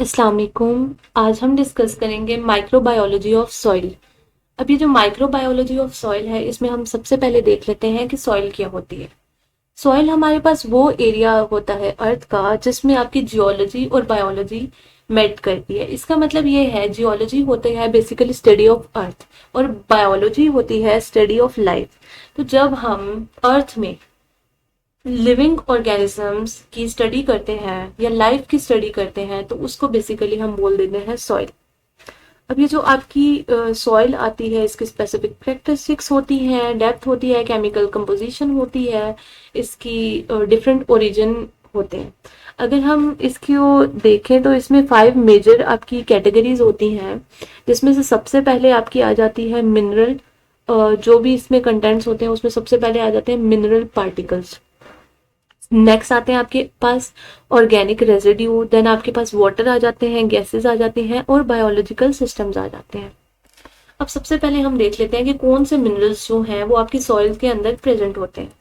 अस्सलाम वालेकुम। आज हम डिस्कस करेंगे माइक्रोबायोलॉजी ऑफ सॉइल। अब ये जो माइक्रोबायोलॉजी ऑफ सॉइल है, इसमें हम सबसे पहले देख लेते हैं कि सॉइल क्या होती है। सॉइल हमारे पास वो एरिया होता है अर्थ का जिसमें आपकी जियोलॉजी और बायोलॉजी मेट करती है। इसका मतलब ये है, जियोलॉजी होती है बेसिकली स्टडी ऑफ अर्थ और बायोलॉजी होती है स्टडी ऑफ लाइफ। तो जब हम अर्थ में लिविंग ऑर्गेनिजम्स की स्टडी करते हैं या लाइफ की स्टडी करते हैं तो उसको बेसिकली हम बोल देते हैं सॉइल। अब ये जो आपकी सॉइल आती है, इसकी स्पेसिफिक कैरेक्टरिस्टिक्स होती हैं, डेप्थ होती है, केमिकल कंपोजिशन होती है, इसकी डिफरेंट ओरिजिन होते हैं। अगर हम इसको देखें तो इसमें 5 मेजर आपकी कैटेगरीज होती हैं, जिसमें से सबसे पहले आपकी आ जाती है मिनरल। जो भी इसमें कंटेंट्स होते हैं उसमें सबसे पहले आ जाते हैं मिनरल पार्टिकल्स। नेक्स्ट आते हैं आपके पास ऑर्गेनिक रेजिड्यू, देन आपके पास वाटर आ जाते हैं, गैसेस आ जाते हैं और बायोलॉजिकल सिस्टम्स आ जाते हैं। अब सबसे पहले हम देख लेते हैं कि कौन से मिनरल्स जो हैं वो आपकी सॉइल के अंदर प्रेजेंट होते हैं।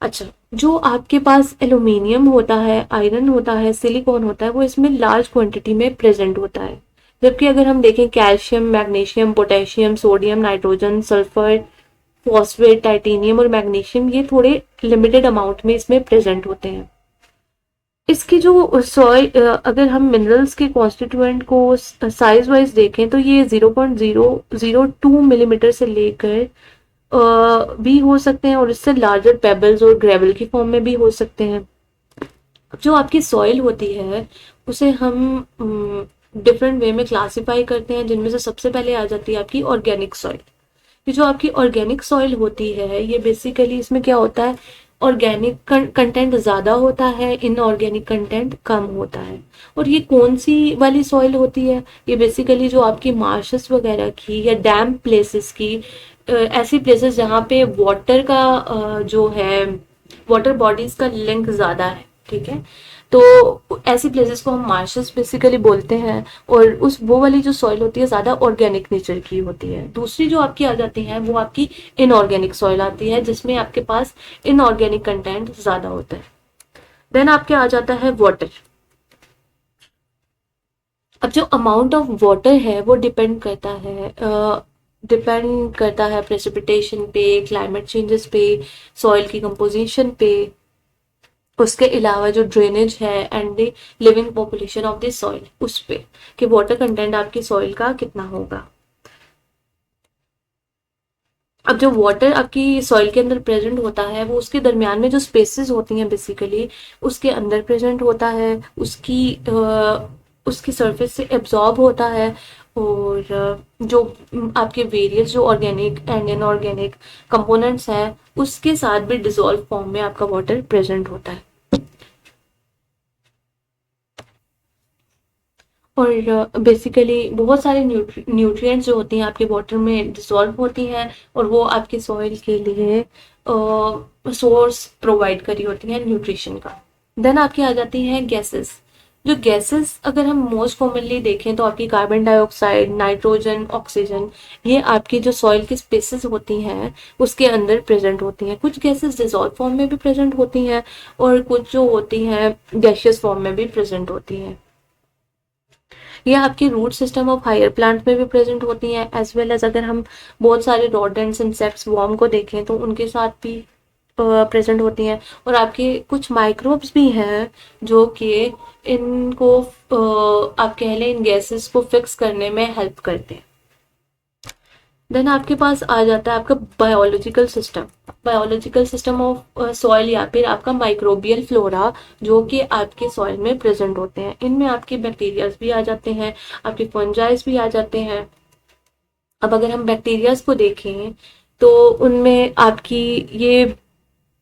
अच्छा, जो आपके पास एल्यूमिनियम होता है, आयरन होता है, सिलिकॉन होता है, वो इसमें लार्ज क्वांटिटी में प्रेजेंट होता है। जबकि अगर हम देखें calcium, magnesium, potassium, sodium, nitrogen, sulphur, phosphate, titanium और मैग्नीशियम, ये थोड़े लिमिटेड अमाउंट में इसमें प्रेजेंट होते हैं। इसकी जो सॉइल, अगर हम मिनरल्स के कॉन्स्टिट्यूएंट को साइज वाइज देखें तो ये 0.002 मिलीमीटर से लेकर भी हो सकते हैं और इससे लार्जर पेबल्स और ग्रेवल की फॉर्म में भी हो सकते हैं। जो आपकी सॉइल होती है उसे हम डिफरेंट वे में क्लासिफाई करते हैं, जिनमें से सबसे पहले आ जाती है आपकी ऑर्गेनिक सॉइल। ये जो आपकी ऑर्गेनिक सॉइल होती है, ये बेसिकली इसमें क्या होता है, ऑर्गेनिक कंटेंट ज़्यादा होता है, इनऑर्गेनिक कंटेंट कम होता है। और ये कौन सी वाली सॉइल होती है, ये बेसिकली जो आपकी मार्शेस वगैरह की या डैम प्लेसेस की, ऐसी प्लेसेस जहाँ पे वाटर का जो है, वाटर बॉडीज का लिंक ज़्यादा है, ठीक है। तो ऐसी प्लेसेस को हम मार्शेस बेसिकली बोलते हैं। और उस वो वाली जो सॉइल होती है ज़्यादा ऑर्गेनिक नेचर की होती है। दूसरी जो आपकी आ जाती है वो आपकी इनऑर्गेनिक सॉइल आती है, जिसमें आपके पास इनऑर्गेनिक कंटेंट ज़्यादा होता है। देन आपके आ जाता है वाटर। अब जो अमाउंट ऑफ वाटर है वो डिपेंड करता है प्रेसिपिटेशन पे, क्लाइमेट चेंजेस पे, सॉइल की कंपोजिशन पे, उसके अलावा जो ड्रेनेज है and the living population of the soil, उस पे कि वाटर कंटेंट आपकी सॉइल का कितना होगा। अब जो वाटर आपकी सॉइल के अंदर प्रेजेंट होता है वो उसके दरमियान में जो स्पेसेस होती हैं बेसिकली उसके अंदर प्रेजेंट होता है, उसकी सरफेस से एब्जॉर्ब होता है। और जो आपके वेरियस जो ऑर्गेनिक एंड इनऑर्गेनिक कंपोनेंट्स हैं उसके साथ भी डिसॉल्व फॉर्म में आपका वाटर प्रेजेंट होता है। और बेसिकली बहुत सारे न्यूट्रिएंट्स जो होती हैं आपके वाटर में डिसॉल्व होती हैं और वो आपकी सॉइल के लिए सोर्स प्रोवाइड करी होती हैं न्यूट्रिशन का। देन आपकी आ जाती हैं गैसेस। जो गैसेस अगर हम मोस्ट कॉमनली देखें तो आपकी कार्बन डाइऑक्साइड, नाइट्रोजन, ऑक्सीजन, ये आपकी जो सॉइल की स्पेसेस होती हैं उसके अंदर प्रेजेंट होती हैं। कुछ गैसेस डिसॉल्व फॉर्म में भी प्रेजेंट होती हैं और कुछ जो होती हैं गैशियस फॉर्म में भी प्रेजेंट होती हैं। ये आपकी root system of higher plant में भी प्रेजेंट होती हैं, एज वेल एज अगर हम बहुत सारे रोडेंट्स, इंसेक्ट्स, वॉर्म को देखें तो उनके साथ भी प्रेजेंट होती हैं। और आपके कुछ माइक्रोब्स भी हैं जो कि इनको आप कह लें इन गैसेस को फिक्स करने में हेल्प करते हैं। देन आपके पास आ जाता है आपका बायोलॉजिकल सिस्टम ऑफ सॉइल या फिर आपका माइक्रोबियल फ्लोरा, जो कि आपके सॉइल में प्रेजेंट होते हैं। इनमें आपके बैक्टीरियाज भी आ जाते हैं, आपके फंजाइज भी आ जाते हैं। अब अगर हम बैक्टीरियाज को देखें तो उनमें आपकी ये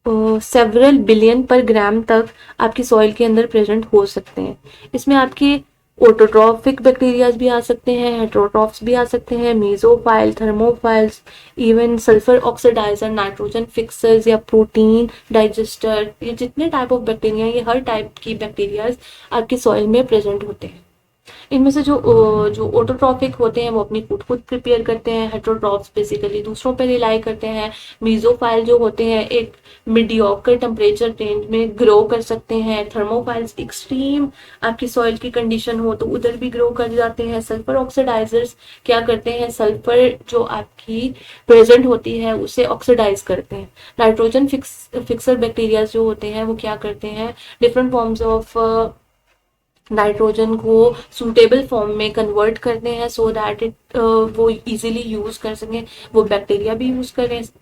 सेवरल बिलियन पर ग्राम तक आपकी सॉइल के अंदर प्रेजेंट हो सकते हैं। इसमें आपके ऑटोट्रॉफिक बैक्टीरियाज भी आ सकते हैं, हेटरोट्रॉफ्स भी आ सकते हैं, mesophile, thermophiles, even sulphur oxidizer, nitrogen fixers या प्रोटीन डाइजेस्टर, ये जितने टाइप ऑफ बैक्टीरिया, ये हर टाइप की बैक्टीरियाज आपकी सॉइल में प्रेजेंट होते हैं। इनमें से जो ऑटोट्रॉफिक होते हैं वो अपनी फूड खुद प्रिपेयर करते हैं, हेटेरोट्रॉफ्स बेसिकली दूसरों पर रिलाई करते हैं। मीजोफाइल जो होते हैं एक मीडियोकर टेम्परेचर रेंज में ग्रो कर सकते हैं। थर्मोफाइल्स एक्सट्रीम आपकी सॉइल की कंडीशन हो तो उधर भी ग्रो कर जाते हैं। सल्फर ऑक्सीडाइजर्स क्या करते हैं, सल्फर जो आपकी प्रेजेंट होती है उसे ऑक्सीडाइज करते हैं। नाइट्रोजन फिक्सर बैक्टीरिया जो होते हैं वो क्या करते हैं, डिफरेंट फॉर्म्स ऑफ नाइट्रोजन को सूटेबल फॉर्म में कन्वर्ट करते हैं सो दैट इट वो इजीली यूज कर सकें, वो बैक्टीरिया भी यूज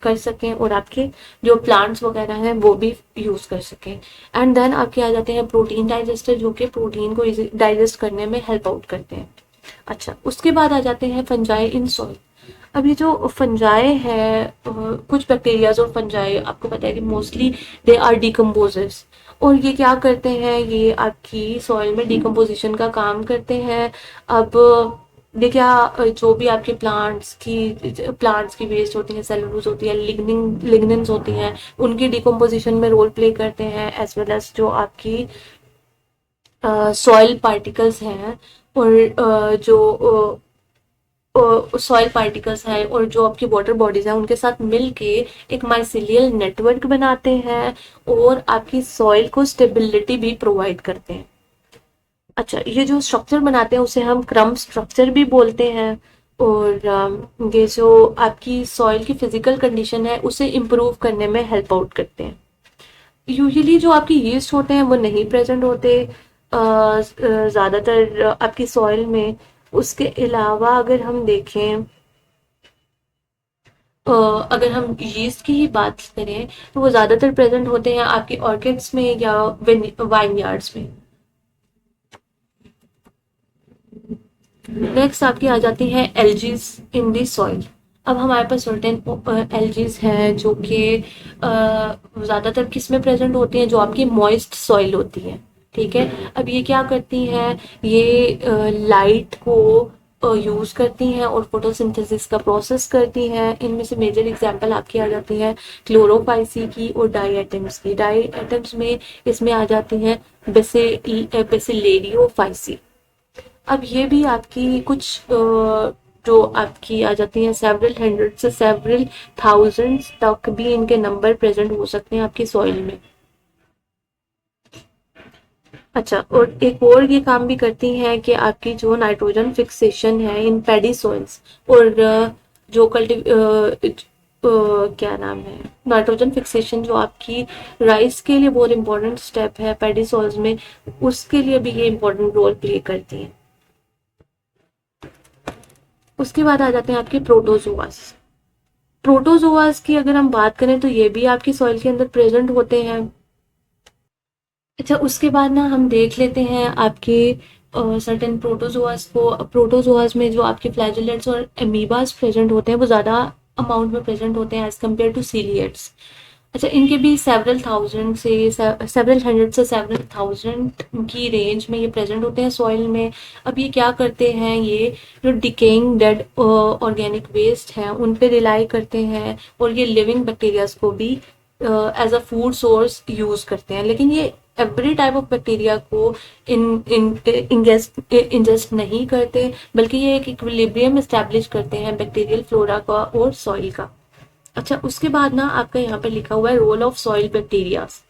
कर सकें और आपके जो प्लांट्स वगैरह हैं वो भी यूज कर सकें। एंड देन आपके आ जाते हैं प्रोटीन डाइजेस्टर जो कि प्रोटीन को डाइजेस्ट करने में हेल्प आउट करते हैं। अच्छा, उसके बाद आ जाते हैं फंजाई इन सॉइल। अब ये जो फंजाई है कुछ बैक्टीरियाज और फंजाई आपको पता है कि मोस्टली दे आर डिकम्पोजर्स, और ये क्या करते हैं, ये आपकी सॉइल में डिकम्पोजिशन का काम करते हैं। अब ये क्या जो भी आपके प्लांट्स की वेस्ट होती है, सेलुलोज होती है, लिग्निन्स होती हैं, उनकी डिकम्पोजिशन में रोल प्ले करते हैं, एज वेल एज जो आपकी सॉइल पार्टिकल्स हैं और जो सॉइल पार्टिकल्स हैं और जो आपकी वाटर बॉडीज हैं उनके साथ मिलके एक माइसिलियल नेटवर्क बनाते हैं और आपकी सॉइल को स्टेबिलिटी भी प्रोवाइड करते हैं। अच्छा, ये जो स्ट्रक्चर बनाते हैं उसे हम क्रम्ब स्ट्रक्चर भी बोलते हैं, और ये जो आपकी सॉइल की फिजिकल कंडीशन है उसे इम्प्रूव करने में हेल्प आउट करते हैं। यूजुअली जो आपकी यीस्ट होते हैं वो नहीं प्रेजेंट होते ज़्यादातर आपकी सॉइल में। उसके अलावा अगर हम देखें, अगर हम यीस्ट की ही बात करें तो वो ज़्यादातर प्रेजेंट होते हैं आपके ऑर्किड्स में या वाइन यार्ड्स में। नेक्स्ट आपकी आ जाती है एल्जीज इन दी सॉइल। अब हमारे पास सर्टेन एल्जीज हैं जो कि ज़्यादातर किस में प्रेजेंट होती हैं, जो आपकी मॉइस्ट सॉइल होती है। ठीक है, अब ये क्या करती हैं, ये लाइट को यूज़ करती हैं और फोटोसिंथेसिस का प्रोसेस करती हैं। इनमें से मेजर एग्जांपल आपकी आ जाती है क्लोरोफाइसी की और डाईएटम्स की। डाईएटम्स में इसमें आ जाती हैं बेसिलेरियोफाइसी। अब ये भी आपकी कुछ जो आपकी आ जाती है सेवरल हंड्रेड से सेवरल थाउजेंड्स तक भी इनके नंबर प्रेजेंट हो सकते हैं आपकी सॉइल में। अच्छा, और एक और ये काम भी करती हैं कि आपकी जो नाइट्रोजन फिक्सेशन है इन पैडी सॉइल्स और जो क्या नाम है, नाइट्रोजन फिक्सेशन जो आपकी राइस के लिए बहुत इंपॉर्टेंट स्टेप है पैडी सॉइल्स में, उसके लिए भी ये इंपॉर्टेंट रोल प्ले करती हैं। उसके बाद आ जाते हैं आपके प्रोटोजोआस। प्रोटोजोआस की अगर हम बात करें तो ये भी आपकी सॉइल के अंदर प्रेजेंट होते हैं। अच्छा, उसके बाद ना हम देख लेते हैं आपके सर्टेन प्रोटोजोआस को। प्रोटोजोआस में जो आपके फ्लैजेलेट्स और एमीबास प्रेजेंट होते हैं वो ज़्यादा अमाउंट में प्रेजेंट होते हैं एज कम्पेयर टू सीलिएट्स। अच्छा, इनके भी सेवरल हंड्रेड से सेवरल थाउजेंड की रेंज में ये प्रेजेंट होते हैं सॉइल में। अब ये क्या करते हैं, ये जो डिकेइंग डेड ऑर्गेनिक वेस्ट हैं उन पे रिलाई करते हैं और ये लिविंग बैक्टीरियाज को भी as a food source use करते हैं। लेकिन ये एवरी टाइप ऑफ बैक्टीरिया को इंजेस्ट नहीं करते, बल्कि ये एक इक्विलिब्रियम एस्टैब्लिश करते हैं बैक्टीरियल फ्लोरा का और सॉइल का। अच्छा, उसके बाद ना आपका यहाँ पे लिखा हुआ है रोल ऑफ सॉइल बैक्टीरियाज।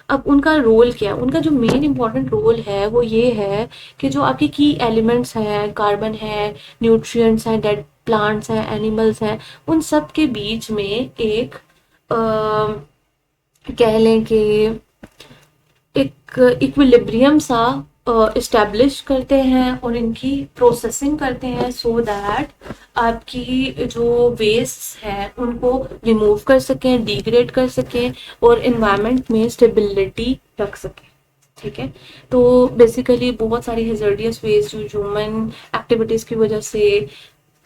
अब उनका रोल क्या है, उनका जो मेन इंपॉर्टेंट रोल है वो ये है कि जो आपके की एलिमेंट्स हैं, कार्बन है, न्यूट्रिएंट्स हैं, डेड प्लांट्स हैं, एनिमल्स हैं, उन सब के बीच में एक कह लें कि एक इक्विलिब्रियम सा इस्टेब्लिश करते हैं और इनकी प्रोसेसिंग करते हैं सो दैट आपकी जो वेस्ट है उनको रिमूव कर सकें, डिग्रेड कर सकें और इन्वायरमेंट में स्टेबिलिटी रख सकें। ठीक है, तो बेसिकली बहुत सारी हेजर्डियस वेस्ट जो ह्यूमन एक्टिविटीज़ की वजह से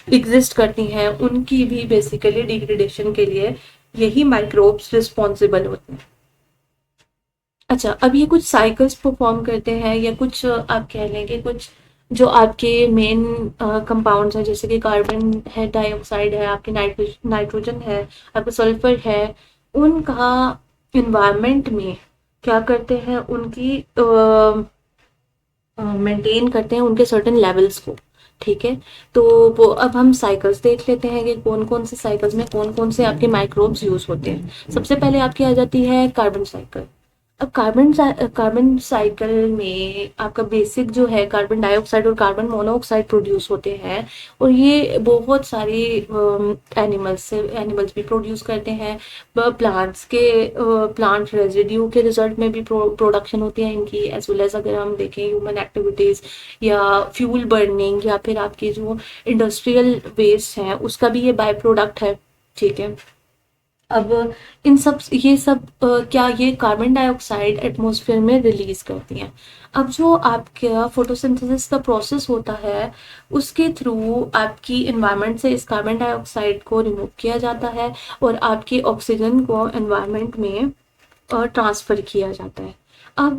एग्जिस्ट करती हैं उनकी भी बेसिकली डिग्रेडेशन के लिए यही माइक्रोब्स रिस्पॉन्सिबल होते हैं। अच्छा, अब ये कुछ साइकिल्स परफॉर्म करते हैं या कुछ आप कह लें कि कुछ जो आपके मेन कंपाउंड्स हैं जैसे कि कार्बन है, डाइऑक्साइड है, आपके नाइट्रोजन है, आपका सल्फर है, उनका इन्वायरमेंट में क्या करते हैं, उनकी मेंटेन करते हैं उनके सर्टेन लेवल्स को। ठीक है, तो वो अब हम साइकिल्स देख लेते हैं कि कौन कौन से साइकिल्स में कौन कौन से आपके माइक्रोब्स यूज होते हैं। सबसे पहले आपकी आ जाती है कार्बन साइकिल। अब कार्बन साइकिल में आपका बेसिक जो है कार्बन डाइऑक्साइड और कार्बन मोनोऑक्साइड प्रोड्यूस होते हैं, और ये बहुत सारी एनिमल्स भी प्रोड्यूस करते हैं। प्लांट्स के प्लांट रेजिड्यू के रिजल्ट में भी प्रोडक्शन होती है इनकी, एज वेल एज अगर हम देखें ह्यूमन एक्टिविटीज या फ्यूल बर्निंग या फिर आपकी जो इंडस्ट्रियल वेस्ट है उसका भी ये बाय प्रोडक्ट है। ठीक है, अब इन सब ये सब क्या ये कार्बन डाइऑक्साइड एटमॉस्फेयर में रिलीज करती हैं। अब जो आपका फोटोसिंथेसिस का प्रोसेस होता है उसके थ्रू आपकी इन्वायरमेंट से इस कार्बन डाइऑक्साइड को रिमूव किया जाता है और आपकी ऑक्सीजन को इन्वायरमेंट में ट्रांसफर किया जाता है। अब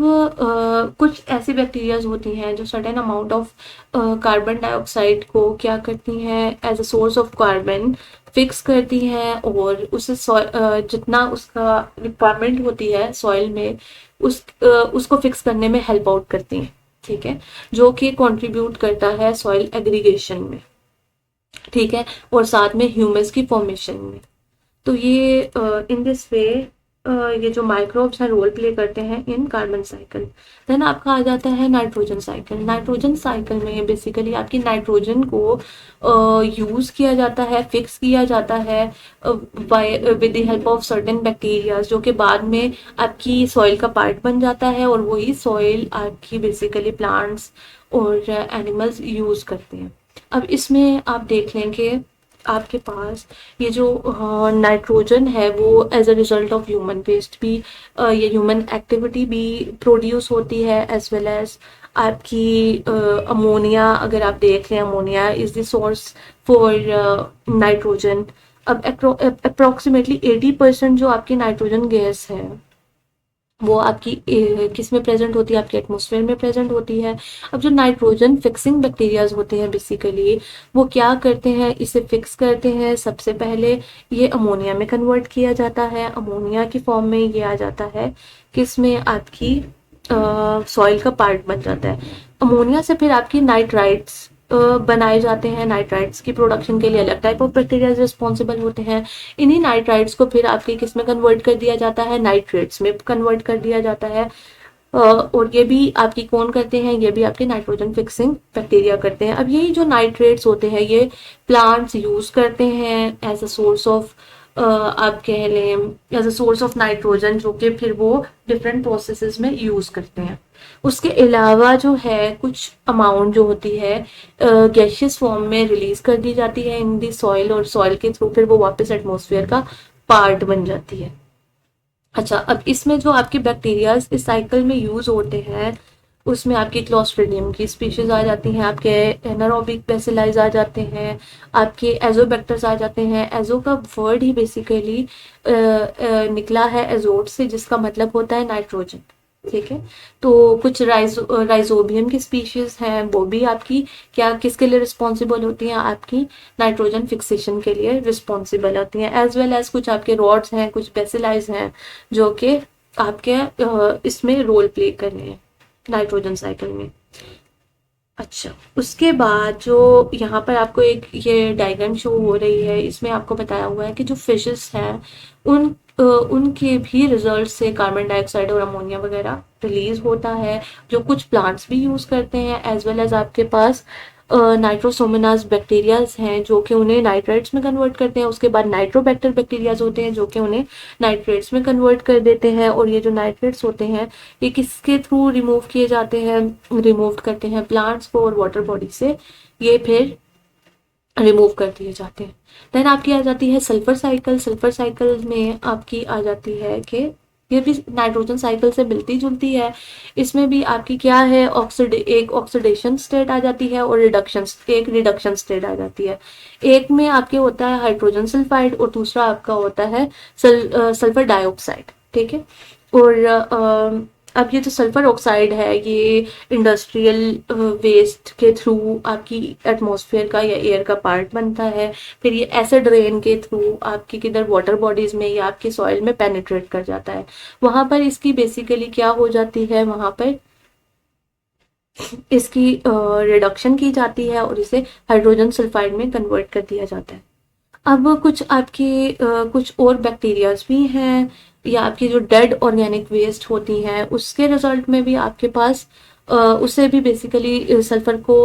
कुछ ऐसी बैक्टीरियाज होती हैं जो certain amount of carbon dioxide को क्या करती हैं as a source of carbon fix करती हैं, और उसे जितना उसका रिक्वायरमेंट होती है सॉइल में उसको फिक्स करने में हेल्प आउट करती हैं। ठीक है, जो कि कंट्रीब्यूट करता है सॉइल एग्रीगेशन में। ठीक है, और साथ में ह्यूमस की फॉर्मेशन में। तो ये इन दिस वे ये जो माइक्रोब्स हैं रोल प्ले करते हैं इन कार्बन साइकिल। देन आपका आ जाता है नाइट्रोजन साइकिल। नाइट्रोजन साइकिल में बेसिकली आपकी नाइट्रोजन को यूज किया जाता है, फिक्स किया जाता है with the help of certain bacteria, जो कि बाद में आपकी सॉइल का पार्ट बन जाता है, और वही सॉइल आपकी बेसिकली प्लांट्स और एनिमल्स यूज करते हैं। अब इसमें आप देख लेंगे आपके पास ये जो नाइट्रोजन है वो as a result of human waste भी ये ह्यूमन एक्टिविटी भी प्रोड्यूस होती है, एज वेल एज आपकी अमोनिया। अगर आप देख लें, ammonia is the source for nitrogen. अब अप्रोक्सीमेटली 80% जो आपकी नाइट्रोजन गैस है वो आपकी किस में प्रेजेंट होती है, आपके एटमॉस्फेयर में प्रेजेंट होती है। अब जो नाइट्रोजन फिक्सिंग बैक्टीरियाज होते हैं बेसिकली वो क्या करते हैं, इसे फिक्स करते हैं। सबसे पहले ये अमोनिया में कन्वर्ट किया जाता है, अमोनिया की फॉर्म में ये आ जाता है किस में, आपकी सॉइल का पार्ट बन जाता है। अमोनिया से फिर आपकी नाइट्राइट्स बनाए जाते हैं। नाइट्राइट्स की प्रोडक्शन के लिए अलग टाइप ऑफ बैक्टीरिया रिस्पॉन्सिबल होते हैं। इन्हीं नाइट्राइट्स को फिर आपके किस में कन्वर्ट कर दिया जाता है, नाइट्रेट्स में कन्वर्ट कर दिया जाता है। और ये भी आपकी कौन करते हैं, ये भी आपके नाइट्रोजन फिक्सिंग बैक्टीरिया करते हैं। अब यही जो नाइट्रेट्स होते हैं ये प्लांट्स यूज करते हैं एज अ सोर्स ऑफ आप कह लें as a source of nitrogen, जो कि फिर वो डिफरेंट प्रोसेसेस में यूज करते हैं। उसके अलावा जो है कुछ अमाउंट जो होती है गैशियस फॉर्म में रिलीज कर दी जाती है इन दी सॉइल, और सॉइल के थ्रू फिर वो वापस एटमॉस्फेयर का पार्ट बन जाती है। अच्छा, अब इसमें जो आपके बैक्टीरियाज इस साइकिल में यूज होते हैं उसमें आपकी क्लोस्ट्रिडियम की स्पीशीज आ जाती हैं, आपके एनारोबिक बेसिलाइज आ जाते हैं, आपके एजोबैक्टर्स आ जाते हैं। एजो का वर्ड ही बेसिकली निकला है एजोट से, जिसका मतलब होता है नाइट्रोजन। ठीक है, तो कुछ राइजोबियम की स्पीशीज हैं वो भी आपकी क्या किसके लिए रिस्पॉन्सिबल होती हैं, आपकी नाइट्रोजन फिक्सेशन के लिए रिस्पॉन्सिबल होती हैं। एज वेल एज कुछ आपके रॉड्स हैं, कुछ बेसिलाइज हैं जो कि आपके इसमें रोल प्ले कर रहे हैं नाइट्रोजन साइकिल में। अच्छा, उसके बाद जो यहाँ पर आपको एक ये डायग्राम शो हो रही है, इसमें आपको बताया हुआ है कि जो फिशेस हैं उनके भी रिजल्ट से कार्बन डाइऑक्साइड और अमोनिया वगैरह रिलीज होता है, जो कुछ प्लांट्स भी यूज करते हैं। एज वेल एज आपके पास नाइट्रोसोमोनास बैक्टीरियाज हैं जो कि उन्हें नाइट्राइट्स में कन्वर्ट करते हैं। उसके बाद नाइट्रोबैक्टर बैक्टीरियाज होते हैं जो कि उन्हें नाइट्रेट्स में कन्वर्ट कर देते हैं। और ये जो नाइट्रेट्स होते हैं ये किसके थ्रू रिमूव किए जाते हैं, रिमूव करते हैं प्लांट्स को और वाटर बॉडी से ये फिर रिमूव कर दिए जाते हैं। देन आपकी आ जाती है सल्फर साइकिल। सल्फर साइकिल में आपकी आ जाती है कि ये भी नाइट्रोजन साइकिल से मिलती जुलती है। इसमें भी आपकी क्या है एक ऑक्सीडेशन स्टेट आ जाती है और एक रिडक्शन स्टेट आ जाती है। एक में आपके होता है हाइड्रोजन सल्फाइड और दूसरा आपका होता है सल्फर डाइऑक्साइड। ठीक है, और अब ये जो सल्फर ऑक्साइड है ये इंडस्ट्रियल वेस्ट के थ्रू आपकी एटमॉस्फेयर का या एयर का पार्ट बनता है। फिर ये एसिड रेन के थ्रू आपकी किधर वाटर बॉडीज में या आपकी सॉइल में पेनिट्रेट कर जाता है। वहां पर इसकी बेसिकली क्या हो जाती है, वहां पर इसकी रिडक्शन की जाती है और इसे हाइड्रोजन सल्फाइड में कन्वर्ट कर दिया जाता है। अब कुछ आपके कुछ और बैक्टीरियाज भी हैं, या आपकी जो डेड ऑर्गेनिक वेस्ट होती हैं उसके रिजल्ट में भी आपके पास उससे भी बेसिकली सल्फर को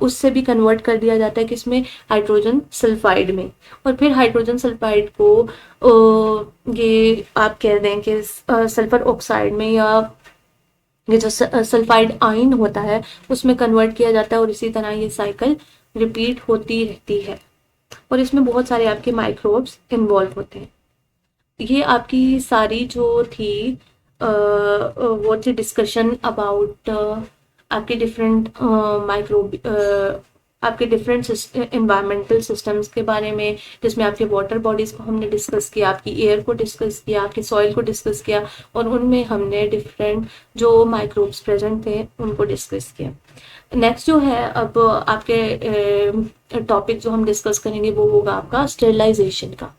उससे भी कन्वर्ट कर दिया जाता है किसमें, हाइड्रोजन सल्फाइड में। और फिर हाइड्रोजन सल्फाइड को ये आप कह दें कि सल्फर ऑक्साइड में, या ये जो सल्फाइड आयन होता है उसमें कन्वर्ट किया जाता है, और इसी तरह ये साइकिल रिपीट होती रहती है। और इसमें बहुत सारे आपके माइक्रोब्स इन्वॉल्व होते हैं। ये आपकी सारी जो थी वो थी डिस्कशन अबाउट आपके डिफरेंट माइक्रोब आपके डिफरेंट इन्वायरमेंटल सिस्टम्स के बारे में, जिसमें आपके वाटर बॉडीज को हमने डिस्कस किया, आपकी एयर को डिस्कस किया, आपकी सॉइल को डिस्कस किया, और उनमें हमने डिफरेंट जो माइक्रोब्स प्रेजेंट थे उनको डिस्कस किया। नेक्स्ट जो है अब आपके टॉपिक जो हम डिस्कस करेंगे वो होगा आपका स्टेरिलाइजेशन का।